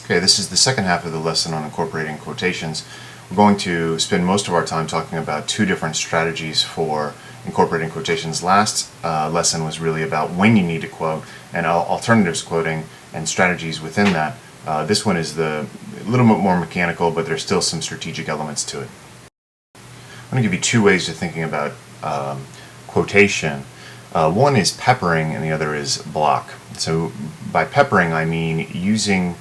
Okay, this is the second half of the lesson on incorporating quotations. We're going to spend most of our time talking about two different strategies for incorporating quotations. Last lesson was really about when you need to quote and alternatives to quoting and strategies within that. This one is a little bit more mechanical, but there's still some strategic elements to it. I'm going to give you two ways of thinking about quotation. One is peppering and the other is block. So by peppering I mean using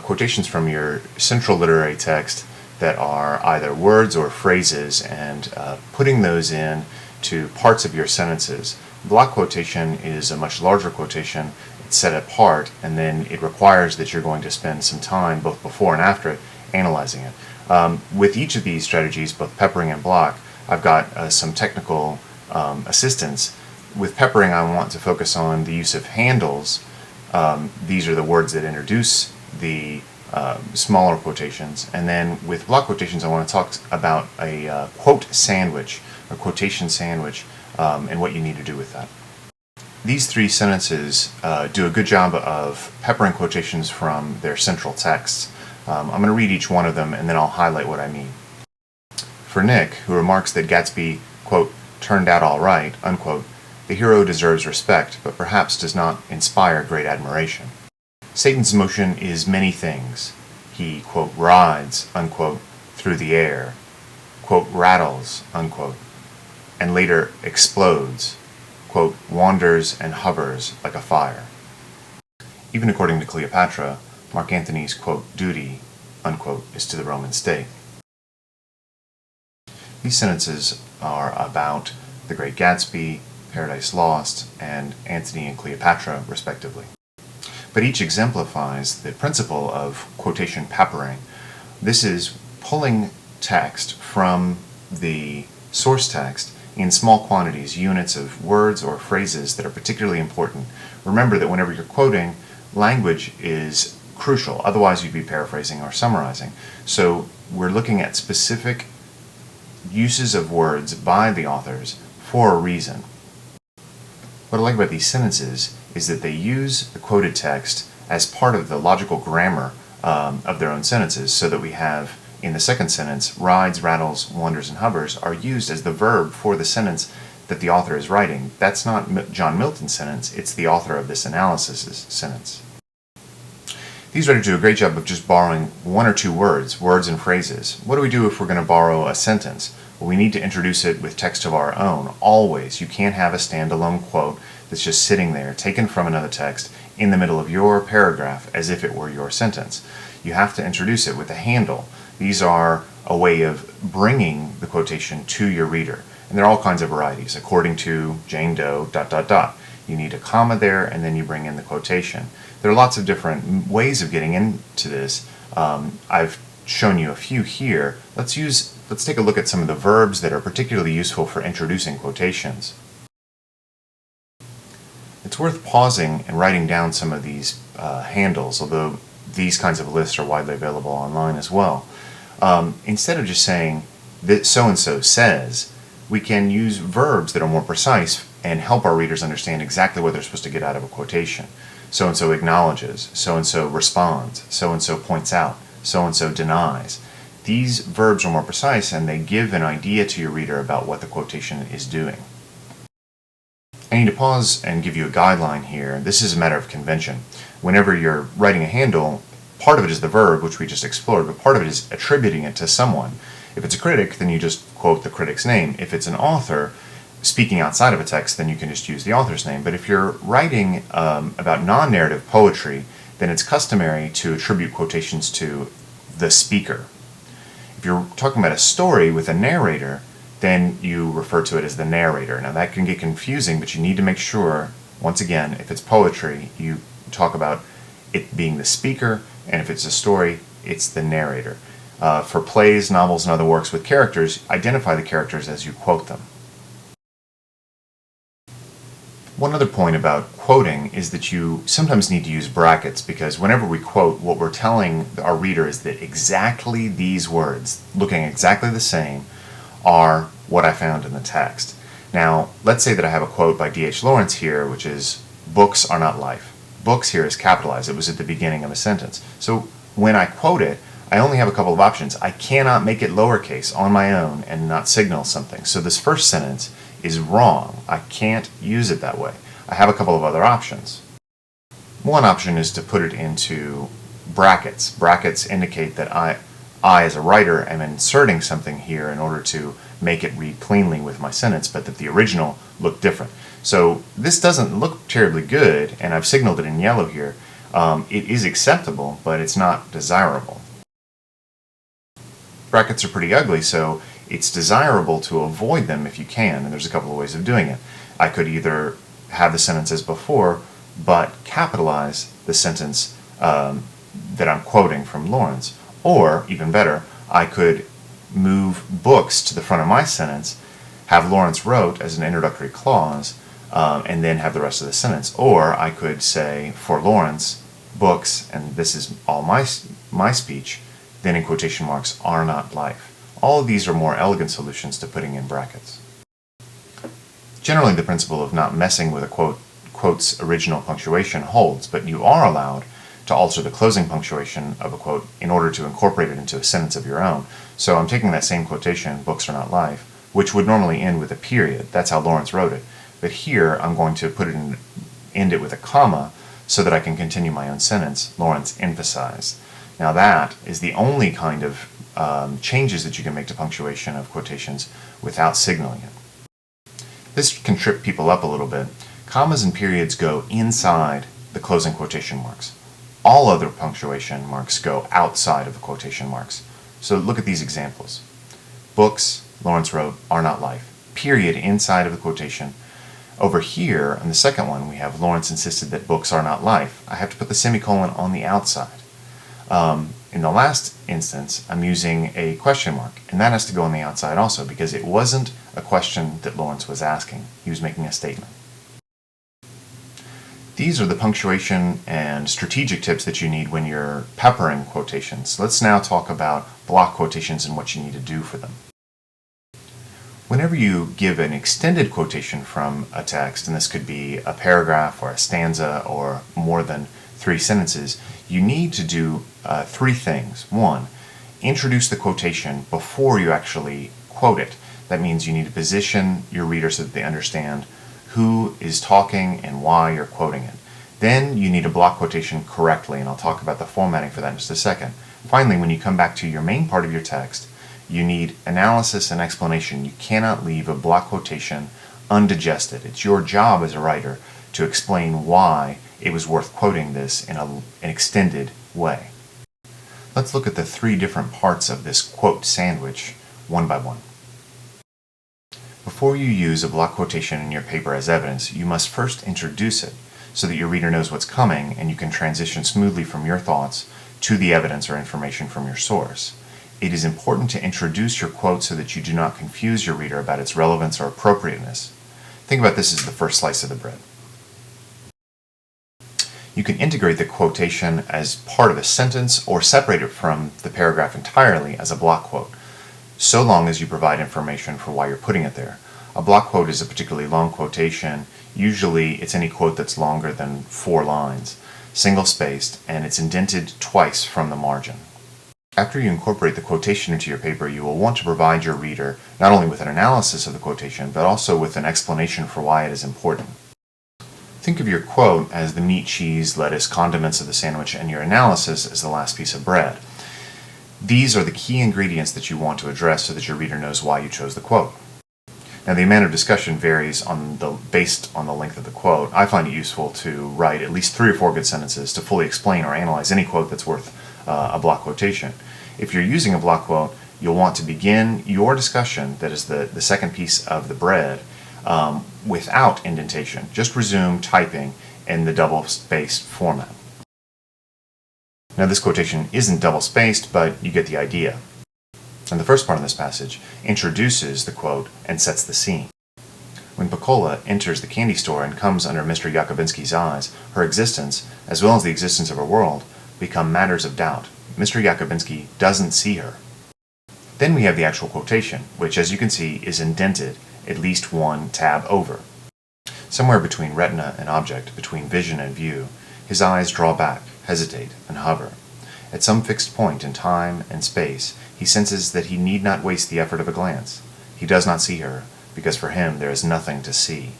quotations from your central literary text that are either words or phrases and putting those in to parts of your sentences. Block quotation is a much larger quotation. It's set apart, and then it requires that you're going to spend some time both before and after it analyzing it. With each of these strategies, both peppering and block, I've got some technical assistance. With peppering, I want to focus on the use of handles. These are the words that introduce the smaller quotations. And then with block quotations, I want to talk about a quote sandwich, a quotation sandwich, and what you need to do with that. These three sentences do a good job of peppering quotations from their central texts. I'm going to read each one of them and then I'll highlight what I mean. For Nick, who remarks that Gatsby, quote, turned out all right, unquote, the hero deserves respect, but perhaps does not inspire great admiration. Satan's motion is many things. He, quote, rides, unquote, through the air, quote, rattles, unquote, and later explodes, quote, wanders and hovers like a fire. Even according to Cleopatra, Mark Antony's, quote, duty, unquote, is to the Roman state. These sentences are about The Great Gatsby, Paradise Lost, and Antony and Cleopatra, respectively. But each exemplifies the principle of quotation peppering. This is pulling text from the source text in small quantities, units of words or phrases that are particularly important. Remember that whenever you're quoting, language is crucial, otherwise you'd be paraphrasing or summarizing. So we're looking at specific uses of words by the authors for a reason. What I like about these sentences is that they use the quoted text as part of the logical grammar of their own sentences, so that we have, in the second sentence, rides, rattles, wanders, and hovers are used as the verb for the sentence that the author is writing. That's not John Milton's sentence, it's the author of this analysis's sentence. These writers do a great job of just borrowing one or two words and phrases. What do we do if we're going to borrow a sentence? Well, we need to introduce it with text of our own, always. You can't have a standalone quote that's just sitting there, taken from another text, in the middle of your paragraph as if it were your sentence. You have to introduce it with a handle. These are a way of bringing the quotation to your reader. And there are all kinds of varieties, according to Jane Doe, ... You need a comma there, and then you bring in the quotation. There are lots of different ways of getting into this. I've shown you a few here. Let's take a look at some of the verbs that are particularly useful for introducing quotations. It's worth pausing and writing down some of these handles, although these kinds of lists are widely available online as well. Instead of just saying that so-and-so says, we can use verbs that are more precise and help our readers understand exactly what they're supposed to get out of a quotation. So-and-so acknowledges, so-and-so responds, so-and-so points out, so-and-so denies. These verbs are more precise and they give an idea to your reader about what the quotation is doing. I need to pause and give you a guideline here. This is a matter of convention. Whenever you're writing a handle, part of it is the verb, which we just explored, but part of it is attributing it to someone. If it's a critic, then you just quote the critic's name. If it's an author speaking outside of a text, then you can just use the author's name. But if you're writing about non-narrative poetry, then it's customary to attribute quotations to the speaker. If you're talking about a story with a narrator, then you refer to it as the narrator. Now that can get confusing, but you need to make sure, once again, if it's poetry, you talk about it being the speaker, and if it's a story, it's the narrator. For plays, novels, and other works with characters, identify the characters as you quote them. One other point about quoting is that you sometimes need to use brackets, because whenever we quote, what we're telling our reader is that exactly these words, looking exactly the same, are what I found in the text. Now, let's say that I have a quote by D.H. Lawrence here, which is, books are not life. Books here is capitalized. It was at the beginning of a sentence. So when I quote it, I only have a couple of options. I cannot make it lowercase on my own and not signal something. So this first sentence is wrong. I can't use it that way. I have a couple of other options. One option is to put it into brackets. Brackets indicate that I as a writer am inserting something here in order to make it read cleanly with my sentence, but that the original looked different. So this doesn't look terribly good, and I've signaled it in yellow here. It is acceptable, but it's not desirable. Brackets are pretty ugly, so it's desirable to avoid them if you can, and there's a couple of ways of doing it. I could either have the sentence as before, but capitalize the sentence that I'm quoting from Lawrence, or, even better, I could move books to the front of my sentence, have Lawrence wrote as an introductory clause, and then have the rest of the sentence. Or I could say, for Lawrence, books, and this is all my speech, then in quotation marks, are not life. All of these are more elegant solutions to putting in brackets. Generally, the principle of not messing with a quote's original punctuation holds, but you are allowed to alter the closing punctuation of a quote in order to incorporate it into a sentence of your own. So I'm taking that same quotation, books are not life, which would normally end with a period. That's how Lawrence wrote it. But here I'm going to end it with a comma so that I can continue my own sentence. Lawrence emphasized. Now that is the only kind of changes that you can make to punctuation of quotations without signaling it. This can trip people up a little bit. Commas and periods go inside the closing quotation marks. All other punctuation marks go outside of the quotation marks. So look at these examples. Books, Lawrence wrote, are not life. Period inside of the quotation. Over here, on the second one, we have Lawrence insisted that books are not life. I have to put the semicolon on the outside. In the last instance, I'm using a question mark, and that has to go on the outside also because it wasn't a question that Lawrence was asking. He was making a statement. These are the punctuation and strategic tips that you need when you're peppering quotations. Let's now talk about block quotations and what you need to do for them. Whenever you give an extended quotation from a text, and this could be a paragraph or a stanza or more than 3 sentences, you need to do 3 things. 1, introduce the quotation before you actually quote it. That means you need to position your reader so that they understand who is talking and why you're quoting it. Then you need to block quotation correctly, and I'll talk about the formatting for that in just a second. Finally, when you come back to your main part of your text, you need analysis and explanation. You cannot leave a block quotation undigested. It's your job as a writer to explain why it was worth quoting this in an extended way. Let's look at the 3 different parts of this quote sandwich one by one. Before you use a block quotation in your paper as evidence, you must first introduce it so that your reader knows what's coming and you can transition smoothly from your thoughts to the evidence or information from your source. It is important to introduce your quote so that you do not confuse your reader about its relevance or appropriateness. Think about this as the first slice of the bread. You can integrate the quotation as part of a sentence or separate it from the paragraph entirely as a block quote, so long as you provide information for why you're putting it there. A block quote is a particularly long quotation. Usually it's any quote that's longer than 4 lines, single-spaced, and it's indented twice from the margin. After you incorporate the quotation into your paper, you will want to provide your reader not only with an analysis of the quotation, but also with an explanation for why it is important. Think of your quote as the meat, cheese, lettuce, condiments of the sandwich, and your analysis as the last piece of bread. These are the key ingredients that you want to address so that your reader knows why you chose the quote. Now, the amount of discussion varies based on the length of the quote. I find it useful to write at least 3 or 4 good sentences to fully explain or analyze any quote that's worth a block quotation. If you're using a block quote, you'll want to begin your discussion, that is the second piece of the bread, without indentation. Just resume typing in the double-spaced format. Now, this quotation isn't double-spaced, but you get the idea. And the first part of this passage introduces the quote and sets the scene. When Piccola enters the candy store and comes under Mr. Yakubinski's eyes, her existence, as well as the existence of her world, become matters of doubt. Mr. Yakubinski doesn't see her. Then we have the actual quotation, which, as you can see, is indented at least 1 tab over. Somewhere between retina and object, between vision and view, his eyes draw back, hesitate, and hover. At some fixed point in time and space, he senses that he need not waste the effort of a glance. He does not see her, because for him there is nothing to see.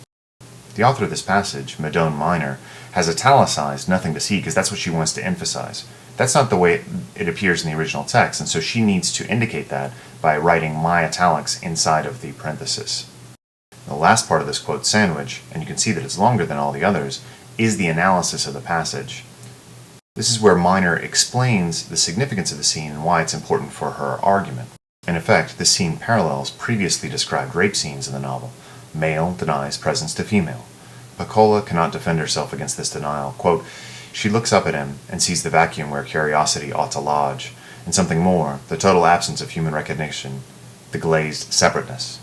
The author of this passage, Madone Minor, has italicized nothing to see because that's what she wants to emphasize. That's not the way it appears in the original text, and so she needs to indicate that by writing my italics inside of the parenthesis. The last part of this quote sandwich, and you can see that it's longer than all the others, is the analysis of the passage. This is where Minor explains the significance of the scene and why it's important for her argument. In effect, this scene parallels previously described rape scenes in the novel. Male denies presence to female. Piccola cannot defend herself against this denial. Quote, she looks up at him and sees the vacuum where curiosity ought to lodge, and something more, the total absence of human recognition, the glazed separateness.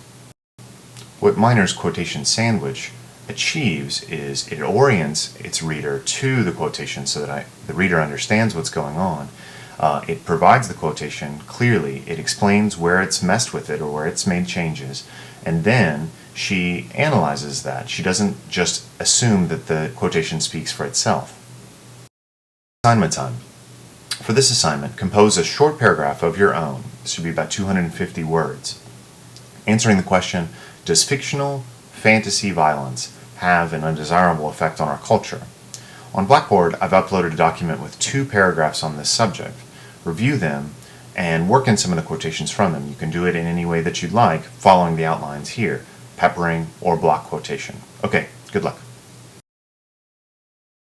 What Minor's quotation sandwich achieves is it orients its reader to the quotation so that the reader understands what's going on. It provides the quotation clearly, it explains where it's messed with it or where it's made changes, and then she analyzes that. She doesn't just assume that the quotation speaks for itself. Assignment time. For this assignment, compose a short paragraph of your own. This should be about 250 words. Answering the question, does fictional fantasy violence have an undesirable effect on our culture? On Blackboard, I've uploaded a document with 2 paragraphs on this subject. Review them and work in some of the quotations from them. You can do it in any way that you'd like, following the outlines here, peppering or block quotation. Okay, good luck.